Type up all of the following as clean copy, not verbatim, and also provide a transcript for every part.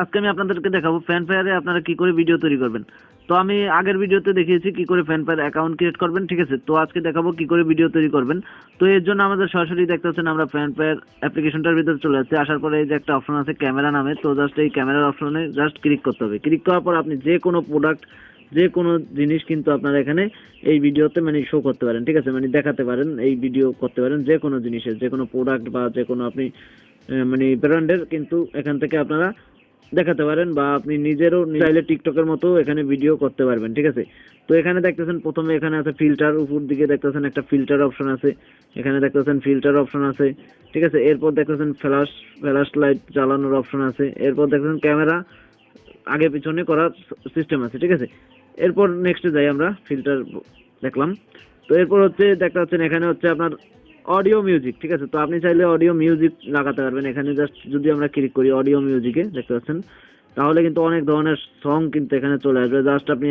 আজকে আমি আপনাদেরকে দেখাবো ফ্যানফেয়ারে আপনারা কি করে ভিডিও তৈরি করবেন। তো আমি আগের ভিডিওতে দেখিয়েছি কি করে ফ্যানফেয়ার অ্যাকাউন্ট ক্রিয়েট করবেন, ঠিক আছে। তো আজকে দেখাবো কি করে ভিডিও তৈরি করবেন। তো এর জন্য আমাদের সরাসরি দেখতে পাচ্ছেন আমরা ফ্যানফেয়ার অ্যাপ্লিকেশনটার ভিতরে চলে যাচ্ছি। আসার পরে এই যে একটা অপশন আছে ক্যামেরা নামে, তো জাস্ট এই ক্যামেরার অপশনে জাস্ট ক্লিক করতে হবে। ক্লিক করার পর আপনি যে কোনো প্রোডাক্ট, যে কোনো জিনিস কিন্তু আপনারা এখানে এই ভিডিওতে মানে শো করতে পারেন, ঠিক আছে, মানে দেখাতে পারেন, এই ভিডিও করতে পারেন যে কোনো জিনিসের, যে কোনো প্রোডাক্ট বা যে কোনো আপনি মানে ব্র্যান্ডের কিন্তু এখান থেকে আপনারা দেখাতে পারেন, বা আপনি নিজেরও চাইলে টিকটকের মতো এখানে ভিডিও করতে পারবেন, ঠিক আছে। তো এখানে দেখতেছেন প্রথমে এখানে আছে ফিল্টার, উপর দিকে দেখতেছেন একটা ফিল্টার অপশন আছে, এখানে দেখতেছেন ফিল্টার অপশন আছে, ঠিক আছে। এরপর দেখতেছেন ফ্ল্যাশ লাইট চালানোর অপশন আছে, এরপর দেখতেছেন ক্যামেরা আগে পিছনে করার সিস্টেম আছে, ঠিক আছে। এরপর নেক্সটে যাই আমরা, ফিল্টার দেখলাম। তো এরপর হচ্ছে দেখতে পাচ্ছেন এখানে হচ্ছে আপনার অডিও মিউজিক, ঠিক আছে। তো আপনি চাইলে অডিও মিউজিক লাগাতে পারবেন এখানে। জাস্ট যদি আমরা ক্লিক করি অডিও মিউজিকে, দেখতে পাচ্ছেন, তাহলে কিন্তু অনেক ধরনের সং কিন্তু এখানে চলে আসবে। জাস্ট আপনি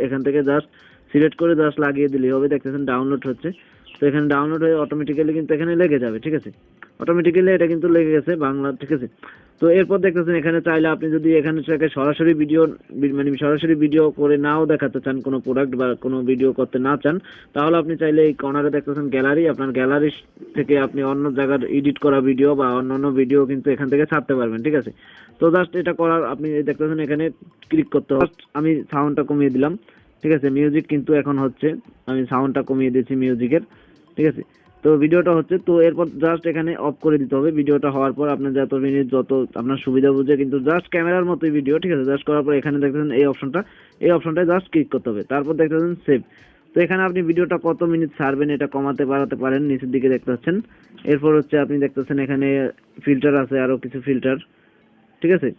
এখান থেকে জাস্ট সিলেক্ট করে জাস্ট লাগিয়ে দিলেই হবে। দেখতেছেন ডাউনলোড হচ্ছে, তো এখানে ডাউনলোড হয়ে অটোমেটিক্যালি কিন্তু এখানে লেগে যাবে, ঠিক আছে। অটোমেটিক্যালি এটা কিন্তু লেগে গেছে বাংলা, ঠিক আছে। তো এরপর দেখতেছেন এখানে চাইলে আপনি যদি এখানে সরাসরি ভিডিও মানে সরাসরি ভিডিও করে নাও দেখাতে চান, কোনো প্রোডাক্ট বা কোনো ভিডিও করতে না চান, তাহলে আপনি চাইলে এই কর্নারে দেখতেছেন গ্যালারি, আপনার গ্যালারি থেকে আপনি অন্য জায়গার এডিট করা ভিডিও বা অন্যান্য ভিডিও কিন্তু এখান থেকে ছাড়তে পারবেন, ঠিক আছে। তো জাস্ট এটা করার আপনি দেখতেছেন এখানে ক্লিক করতে হবে। আমি সাউন্ডটা কমিয়ে দিলাম, ঠিক আছে। মিউজিক কিন্তু এখন হচ্ছে, আমি সাউন্ডটা কমিয়ে দিয়েছি মিউজিকের, ঠিক আছে। তো ভিডিওটা হচ্ছে, তো এরপর জাস্ট এখানে অফ করে দিতে হবে। ভিডিওটা হওয়ার পর আপনার যত মিনিট, যত আপনার সুবিধা বুঝে কিন্তু জাস্ট ক্যামেরার মতোই ভিডিও, ঠিক আছে। জাস্ট করার পর এখানে দেখতেছেন এই অপশনটায় জাস্ট ক্লিক করতে হবে। তারপর দেখতেছেন সেভ। তো এখানে আপনি ভিডিওটা কত মিনিট ছাড়বেন এটা কমাতে বাড়াতে পারেন, নিচের দিকে দেখতে পাচ্ছেন। এরপর হচ্ছে আপনি দেখতেছেন এখানে ফিল্টার আছে, আরো কিছু ফিল্টার, ঠিক আছে,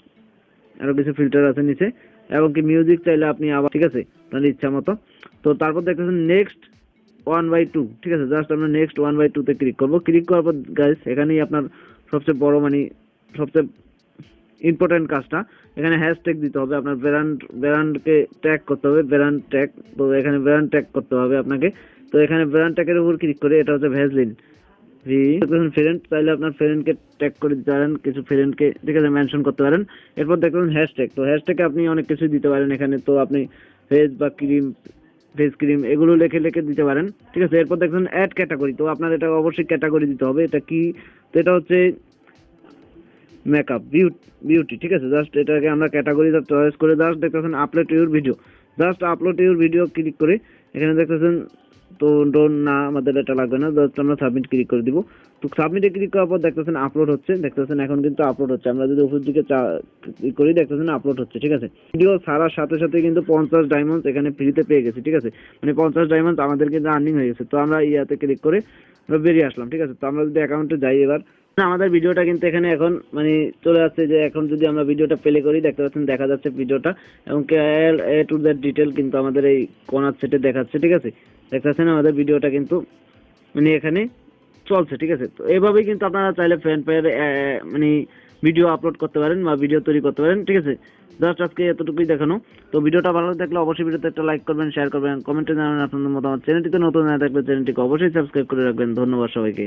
আরো কিছু ফিল্টার আছে নিচে, এবং কি মিউজিক চাইলে আপনি আবার, ঠিক আছে, আপনার ইচ্ছা মতো। তো তারপর দেখতেছেন নেক্সট 1/2, ঠিক আছে। জাস্ট আমরা নেক্সট 1/2 তে ক্লিক করবো। ক্লিক করার পর গাইস এখানেই আপনার সবচেয়ে বড় মানে সবচেয়ে ইম্পর্টেন্ট কাজটা, এখানে হ্যাশট্যাগ দিতে হবে। আপনার ব্র্যান্ডকে ট্যাগ করতে হবে, ব্র্যান্ড ট্যাগ। তো এখানে ব্র্যান্ড ট্যাগ করতে হবে আপনাকে। তো এখানে ব্র্যান্ড ট্যাগের উপর ক্লিক করে, এটা হচ্ছে ভ্যাসলিন ফ্রেন্ড, চাইলে আপনার ফ্রেন্ডকে ট্যাগ করে দিতে পারেন, কিছু ফ্রেন্ডকে, ঠিক আছে, মেনশন করতে পারেন। এরপর দেখবেন হ্যাশট্যাগ, তো হ্যাশট্যাগে আপনি অনেক কিছু দিতে পারেন এখানে। তো আপনি ফেস বা ক্রিম, ফেস ক্রিম এগুলো লিখে দিতে পারেন, ঠিক আছে। এরপর দেখবেন অ্যাড ক্যাটাগরি, তো আপনার এটা অবশ্যই ক্যাটাগরি দিতে হবে। এটা কি, তো এটা হচ্ছে মেকআপ বিউটি, ঠিক আছে। জাস্ট এটাকে আমরা ক্যাটাগরিটা চয়েস করে জাস্ট দেখতেছেন upload your video, just upload your video click করে এখানে দেখতেছেন, তো ডোন্ট না, আমাদের এটা লাগবে না, জাস্ট আমরা সাবমিট ক্লিক করে দিব। তো সাবমিটে ক্লিক করার পর দেখতেছেন আপলোড হচ্ছে, দেখতেছেন এখন কিন্তু আপলোড হচ্ছে। আমরা যদি উপর দিকে ক্লিক করি দেখতেছেন আপলোড হচ্ছে, ঠিক আছে। ভিডিও ছাড়ার সাথে সাথে কিন্তু 50 ডায়মন্ড এখানে ফ্রিতে পেয়ে গেছি, ঠিক আছে, মানে 50 ডায়মন্ড আমাদের কিন্তু আর্নিং হয়ে গেছে। তো আমরা ইয়াতে ক্লিক করে আমরা বেরিয়ে আসলাম, ঠিক আছে। তো আমরা যদি অ্যাকাউন্টে যাই এবার, আমাদের ভিডিওটা কিন্তু এখানে এখন মানে চলে আসছে, যে এখন যদি আমরা ভিডিওটা প্লে করি দেখতে পাচ্ছেন দেখা যাচ্ছে ভিডিওটা, এবং এ টু দ্যাট ডিটেল কিন্তু আমাদের এই কর্নার সেটে দেখাচ্ছে, ঠিক আছে। দেখতে পাচ্ছেন আমাদের ভিডিওটা কিন্তু মানে এখানে চলছে, ঠিক আছে। তো এইভাবেই কিন্তু আপনারা চাইলে ফ্যানফেয়ার মানে ভিডিও আপলোড করতে পারেন বা ভিডিও তৈরি করতে পারেন, ঠিক আছে। জাস্ট আজকে এতটুকুই দেখানো। তো ভিডিওটা ভালো লাগলে অবশ্যই ভিডিওতে একটা লাইক করবেন, শেয়ার করবেন, কমেন্টে জানাবেন আপনাদের মতামত। চ্যানেলটিতে নতুন না থাকলে চ্যানেলটিকে অবশ্যই সাবস্ক্রাইব করে রাখবেন। ধন্যবাদ সবাইকে।